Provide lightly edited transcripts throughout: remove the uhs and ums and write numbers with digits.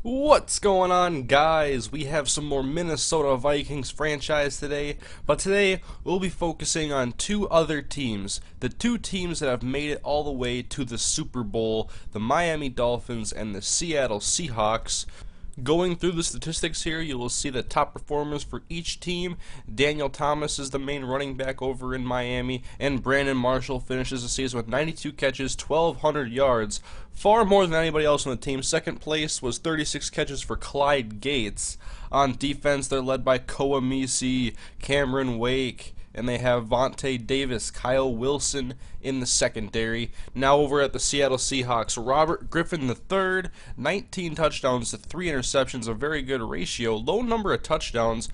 What's going on, guys? We have some more Minnesota Vikings franchise today, but today we'll be focusing on two other teams, the two teams that have made it all the way to the Super Bowl, the Miami Dolphins and the Seattle Seahawks. Going through the statistics here, you will see the top performers for each team. Daniel Thomas is the main running back over in Miami, and Brandon Marshall finishes the season with 92 catches, 1,200 yards, far more than anybody else on the team. Second place was 36 catches for Clyde Gates. On defense, they're led by Koamisi, Cameron Wake, and they have Vontae Davis, Kyle Wilson in the secondary. Now over at the Seattle Seahawks, Robert Griffin III, 19 touchdowns to 3 interceptions, a very good ratio, low number of touchdowns.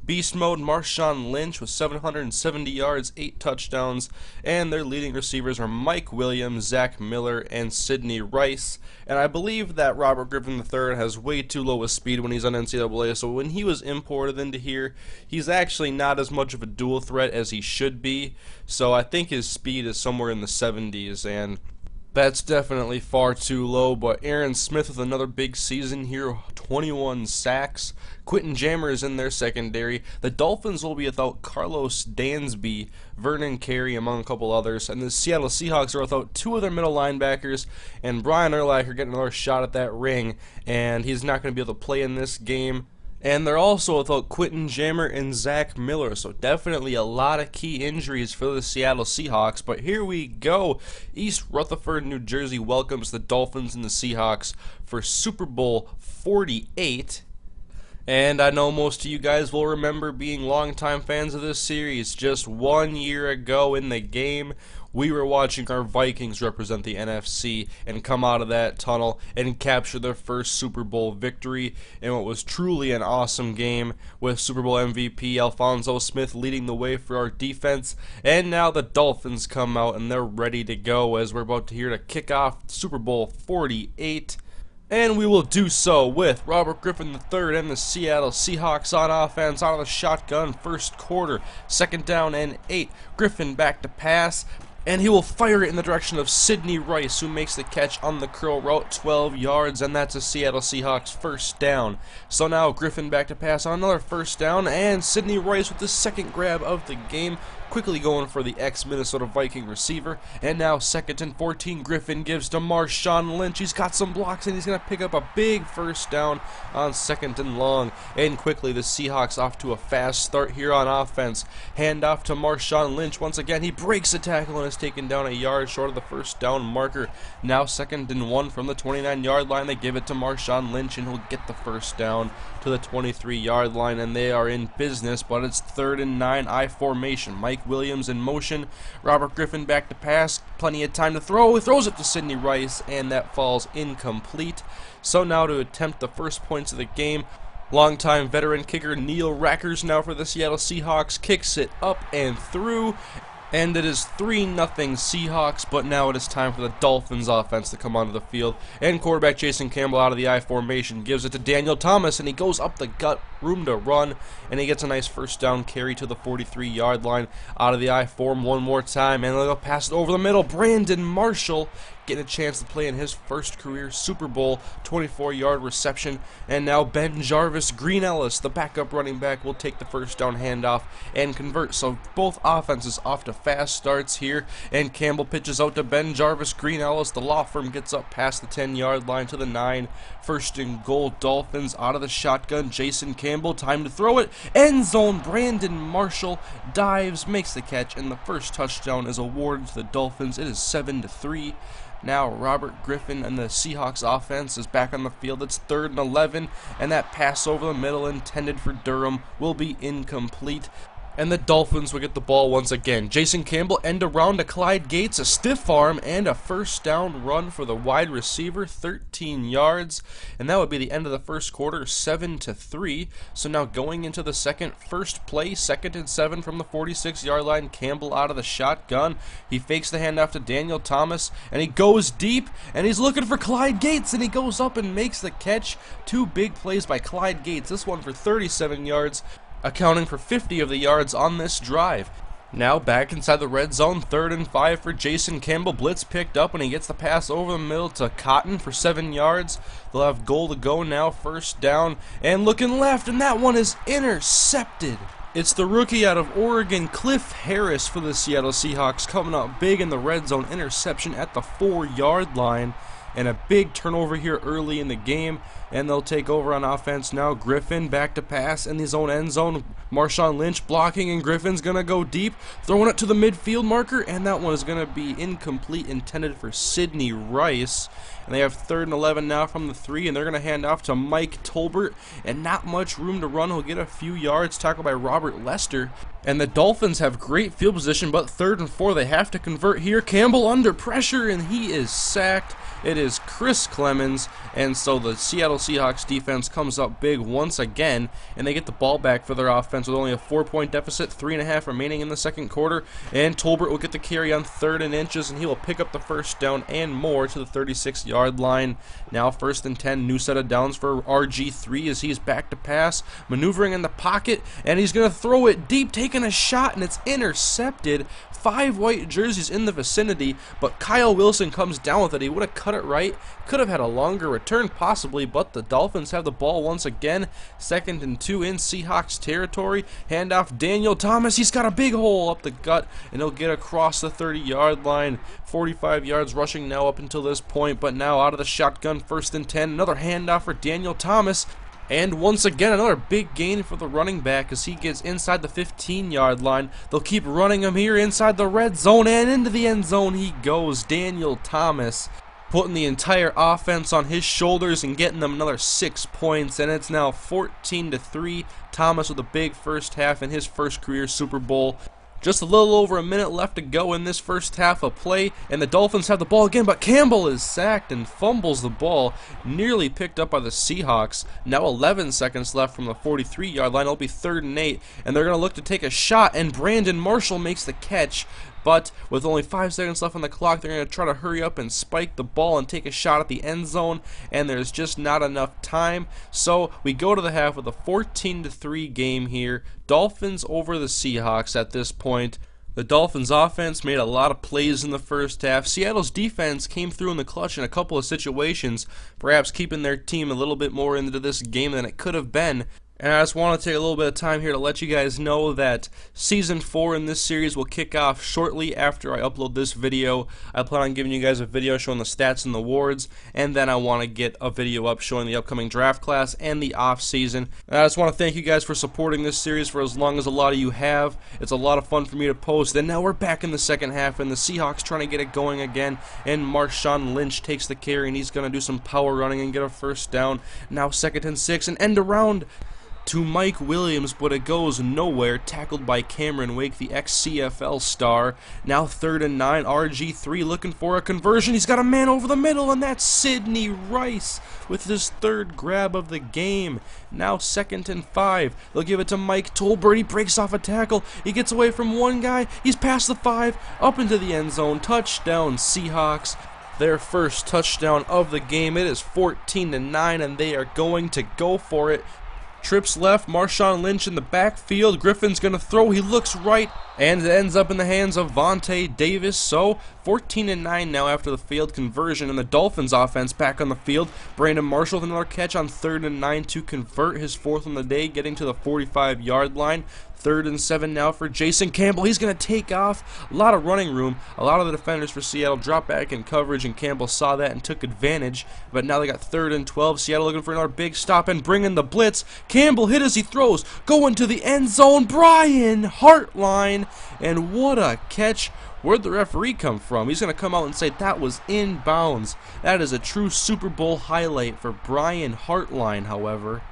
Beast mode, Marshawn Lynch with 770 yards, 8 touchdowns, and their leading receivers are Mike Williams, Zach Miller, and Sidney Rice. And I believe that Robert Griffin III has way too low a speed when he's on NCAA, so when he was imported into here, he's actually not as much of a dual threat as he should be. So I think his speed is somewhere in the 70s, and that's definitely far too low. But Aaron Smith with another big season here, 21 sacks. Quentin Jammer is in their secondary. The Dolphins will be without Carlos Dansby, Vernon Carey, among a couple others. And the Seattle Seahawks are without 2 of their middle linebackers. And Brian Urlacher getting another shot at that ring. And he's not going to be able to play in this game. And they're also without Quentin Jammer and Zach Miller, so definitely a lot of key injuries for the Seattle Seahawks. But here we go. East Rutherford, New Jersey welcomes the Dolphins and the Seahawks for Super Bowl 48. And I know most of you guys will remember being longtime fans of this series. Just 1 year ago in the game, we were watching our Vikings represent the NFC and come out of that tunnel and capture their first Super Bowl victory in what was truly an awesome game, with Super Bowl MVP Alphonso Smith leading the way for our defense. And now the Dolphins come out and they're ready to go as we're about to hear to kick off Super Bowl 48. And we will do so with Robert Griffin III and the Seattle Seahawks on offense out of the shotgun, first quarter, second down and 8. Griffin back to pass, and he will fire it in the direction of Sidney Rice, who makes the catch on the curl route, 12 yards, and that's a Seattle Seahawks first down. So now Griffin back to pass on another first down, and Sidney Rice with the second grab of the game, quickly going for the ex-Minnesota Viking receiver. And now second and 14, Griffin gives to Marshawn Lynch. He's got some blocks, and he's going to pick up a big first down on second and long. And quickly the Seahawks off to a fast start here on offense. Hand off to Marshawn Lynch. Once again, he breaks a tackle and is taken down a yard short of the first down marker. Now second and 1 from the 29-yard line. They give it to Marshawn Lynch, and he'll get the first down to the 23-yard line, and they are in business. But it's third and 9, I formation. Mike Williams in motion. Robert Griffin back to pass. Plenty of time to throw. He throws it to Sidney Rice, and that falls incomplete. So now to attempt the first points of the game, longtime veteran kicker Neil Rackers now for the Seattle Seahawks kicks it up and through. And it is 3-0 Seahawks, but now it is time for the Dolphins offense to come onto the field. And quarterback Jason Campbell out of the I formation gives it to Daniel Thomas, and he goes up the gut, room to run, and he gets a nice first down carry to the 43-yard line out of the I form one more time, and they'll pass it over the middle. Brandon Marshall getting a chance to play in his first career Super Bowl, 24-yard reception. And now Ben Jarvis Green Ellis, the backup running back, will take the first down handoff and convert. So both offenses off to fast starts here, and Campbell pitches out to Ben Jarvis Green Ellis. The law firm gets up past the 10-yard line to the 9. First and goal, Dolphins out of the shotgun. Jason Campbell, time to throw it. End zone, Brandon Marshall dives, makes the catch, and the first touchdown is awarded to the Dolphins. It is 7-3. Now Robert Griffin and the Seahawks offense is back on the field. It's third and 11, and that pass over the middle intended for Durham will be incomplete. And the Dolphins will get the ball once again. Jason Campbell end around to Clyde Gates, a stiff arm, and a first down run for the wide receiver, 13 yards. And that would be the end of the first quarter, 7-3. So now going into the second, first play, second and 7 from the 46-yard line. Campbell out of the shotgun. He fakes the handoff to Daniel Thomas, and he goes deep, and he's looking for Clyde Gates, and he goes up and makes the catch. 2 big plays by Clyde Gates, this one for 37 yards. Accounting for 50 of the yards on this drive. Now back inside the red zone, 3rd and 5 for Jason Campbell. Blitz picked up and he gets the pass over the middle to Cotton for 7 yards. They'll have goal to go now, 1st down, and looking left, and that one is intercepted. It's the rookie out of Oregon, Cliff Harris, for the Seattle Seahawks, coming up big in the red zone. Interception at the 4-yard line. And a big turnover here early in the game, and they'll take over on offense now. Griffin back to pass in his own end zone. Marshawn Lynch blocking, and Griffin's going to go deep, throwing it to the midfield marker, and that one is going to be incomplete, intended for Sidney Rice. And they have 3rd and 11 now from the 3, and they're going to hand off to Mike Tolbert, and not much room to run. He'll get a few yards, tackled by Robert Lester. And the Dolphins have great field position, but 3rd and 4, they have to convert here. Campbell under pressure, and he is sacked. It is Chris Clemens, and so the Seattle Seahawks defense comes up big once again, and they get the ball back for their offense with only a 4-point deficit, 3.5 remaining in the 2nd quarter, and Tolbert will get the carry on 3rd and inches, and he will pick up the 1st down and more to the 36-yard line. Now 1st and 10, new set of downs for RG3 as he's back to pass, maneuvering in the pocket, and he's going to throw it deep, taking a shot, and it's intercepted. 5 white jerseys in the vicinity, but Kyle Wilson comes down with it. He would have cut it right, could have had a longer return possibly, but the Dolphins have the ball once again. 2nd and 2 in Seahawks territory. Handoff Daniel Thomas. He's got a big hole up the gut, and he'll get across the 30-yard line. 45 yards rushing now up until this point, but now out of the shotgun, 1st and 10. Another handoff for Daniel Thomas. And once again, another big gain for the running back as he gets inside the 15-yard line. They'll keep running him here inside the red zone, and into the end zone he goes. Daniel Thomas putting the entire offense on his shoulders and getting them another 6 points, and it's now 14-3. Thomas with a big first half in his first career Super Bowl. Just a little over a minute left to go in this first half of play, and the Dolphins have the ball again, but Campbell is sacked and fumbles the ball, nearly picked up by the Seahawks. Now 11 seconds left from the 43-yard line. It'll be 3rd and 8, and they're going to look to take a shot, and Brandon Marshall makes the catch. But with only 5 seconds left on the clock, they're going to try to hurry up and spike the ball and take a shot at the end zone, and there's just not enough time. So we go to the half with a 14-3 game here. Dolphins over the Seahawks at this point. The Dolphins offense made a lot of plays in the first half. Seattle's defense came through in the clutch in a couple of situations, perhaps keeping their team a little bit more into this game than it could have been. And I just want to take a little bit of time here to let you guys know that Season 4 in this series will kick off shortly after I upload this video. I plan on giving you guys a video showing the stats and the awards, and then I want to get a video up showing the upcoming draft class and the off-season. And I just want to thank you guys for supporting this series for as long as a lot of you have. It's a lot of fun for me to post. And now we're back in the second half, and the Seahawks trying to get it going again, and Marshawn Lynch takes the carry, and he's going to do some power running and get a 1st down. Now 2nd and 6, and end around to Mike Williams, but it goes nowhere, tackled by Cameron Wake, the ex-CFL star. Now 3rd and 9, RG3 looking for a conversion. He's got a man over the middle, and that's Sidney Rice with his 3rd grab of the game. Now 2nd and 5. They'll give it to Mike Tolbert. He breaks off a tackle. He gets away from one guy. He's past the 5, up into the end zone. Touchdown, Seahawks. Their first touchdown of the game. It is 14-9, and they are going to go for it. Trips left, Marshawn Lynch in the backfield. Griffin's going to throw. He looks right, and it ends up in the hands of Vontae Davis. So 14-9 now after the failed conversion, and the Dolphins offense back on the field. Brandon Marshall with another catch on 3rd and 9 to convert, his 4th on the day, getting to the 45-yard line. 3rd and 7 now for Jason Campbell. He's going to take off. A lot of running room. A lot of the defenders for Seattle dropped back in coverage, and Campbell saw that and took advantage. But now they got 3rd and 12. Seattle looking for another big stop and bring in the blitz. Campbell hit as he throws. Going to the end zone. Brian Hartline. And what a catch. Where'd the referee come from? He's going to come out and say that was in bounds. That is a true Super Bowl highlight for Brian Hartline, however.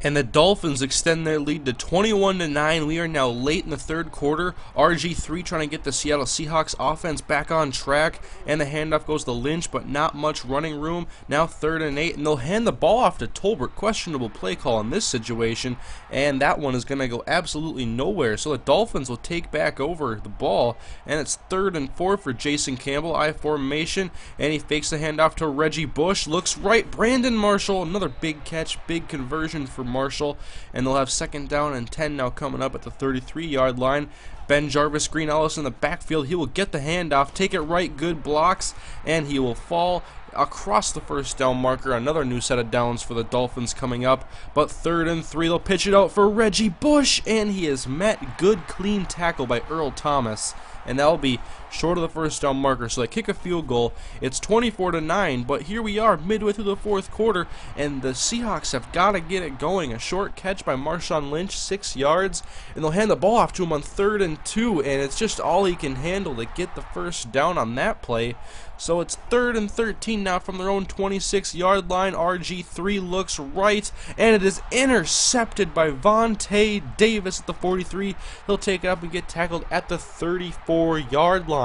And the Dolphins extend their lead to 21-9. We are now late in the 3rd quarter. RG3 trying to get the Seattle Seahawks offense back on track, and the handoff goes to Lynch, but not much running room. Now 3rd and 8, and they'll hand the ball off to Tolbert. Questionable play call in this situation, and that one is going to go absolutely nowhere. So the Dolphins will take back over the ball, and it's 3rd and 4 for Jason Campbell. I formation, and he fakes the handoff to Reggie Bush. Looks right. Brandon Marshall, another big catch, big conversion for for Marshall, and they'll have 2nd down and 10 now coming up at the 33-yard line. Ben Jarvis Green Ellis in the backfield. He will get the handoff, take it right, good blocks, and he will fall across the 1st down marker. Another new set of downs for the Dolphins coming up, but 3rd and 3. They'll pitch it out for Reggie Bush, and he is met. Good clean tackle by Earl Thomas, and that'll be short of the 1st down marker, so they kick a field goal. It's 24-9, but here we are midway through the 4th quarter, and the Seahawks have got to get it going. A short catch by Marshawn Lynch, 6 yards, and they'll hand the ball off to him on 3rd and 2, and it's just all he can handle to get the 1st down on that play. So it's 3rd and 13 now from their own 26-yard line. RG3 looks right, and it is intercepted by Vontae Davis at the 43. He'll take it up and get tackled at the 34-yard line.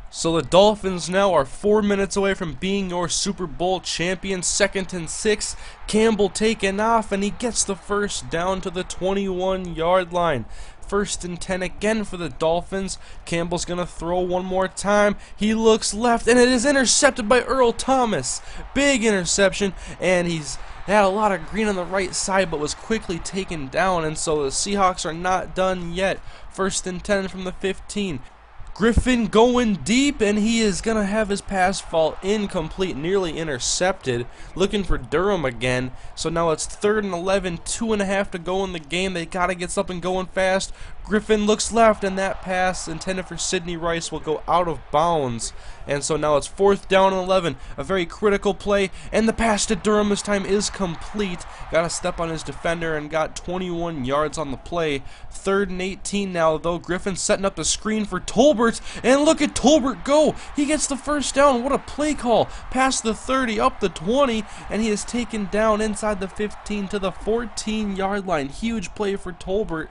So the Dolphins now are 4 minutes away from being your Super Bowl champions. 2nd and 6. Campbell taking off, and he gets the 1st down to the 21-yard line. 1st and 10 again for the Dolphins. Campbell's going to throw one more time. He looks left, and it is intercepted by Earl Thomas. Big interception, and he's had a lot of green on the right side, but was quickly taken down, and so the Seahawks are not done yet. 1st and 10 from the 15. Griffin going deep, and he is going to have his pass fall incomplete, nearly intercepted. Looking for Durham again. So now it's 3rd and 11, 2.5 to go in the game. They got to get something going fast. Griffin looks left, and that pass intended for Sidney Rice will go out of bounds. And so now it's 4th down and 11, a very critical play, and the pass to Durham this time is complete. Got to step on his defender and got 21 yards on the play. 3rd and 18 now, though. Griffin setting up the screen for Tolbert, and look at Tolbert go. He gets the 1st down. What a play call. Past the 30, up the 20, and he is taken down inside the 15 to the 14-yard line. Huge play for Tolbert.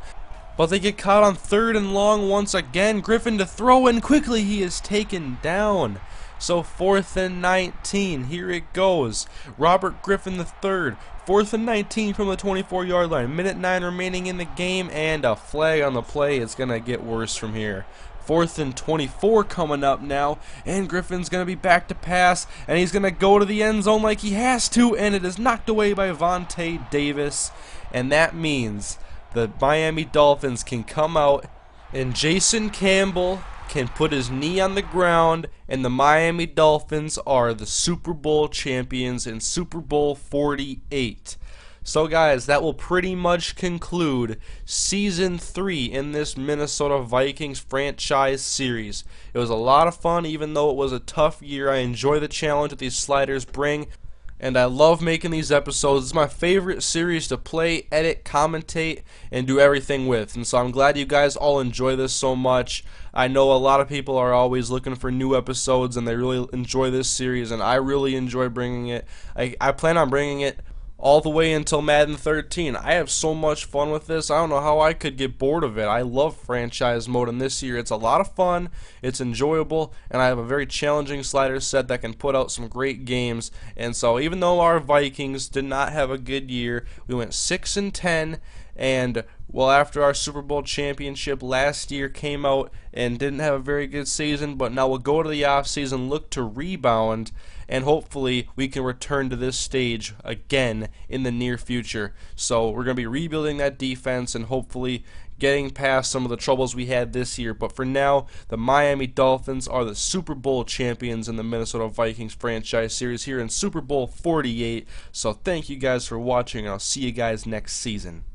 But they get caught on 3rd and long once again. Griffin to throw, and quickly he is taken down. So 4th and 19. Here it goes. Robert Griffin III. 4th and 19 from the 24-yard line. Minute 9 remaining in the game, and a flag on the play. It's going to get worse from here. 4th and 24 coming up now, and Griffin's going to be back to pass, and he's going to go to the end zone like he has to, and it is knocked away by Vontae Davis, and that means the Miami Dolphins can come out, and Jason Campbell can put his knee on the ground, and the Miami Dolphins are the Super Bowl champions in Super Bowl 48. So guys, that will pretty much conclude Season 3 in this Minnesota Vikings franchise series. It was a lot of fun, even though it was a tough year. I enjoy the challenge that these sliders bring, and I love making these episodes. It's my favorite series to play, edit, commentate, and do everything with. And so I'm glad you guys all enjoy this so much. I know a lot of people are always looking for new episodes, and they really enjoy this series, and I really enjoy bringing it. I plan on bringing it all the way until Madden 13. I have so much fun with this. I don't know how I could get bored of it. I love franchise mode, and this year it's a lot of fun, it's enjoyable, and I have a very challenging slider set that can put out some great games. And so even though our Vikings did not have a good year, we went 6-10, and well, after our Super Bowl championship last year came out and didn't have a very good season, but now we'll go to the offseason, look to rebound, and hopefully we can return to this stage again in the near future. So we're going to be rebuilding that defense and hopefully getting past some of the troubles we had this year. But for now, the Miami Dolphins are the Super Bowl champions in the Minnesota Vikings franchise series here in Super Bowl 48. So thank you guys for watching, and I'll see you guys next season.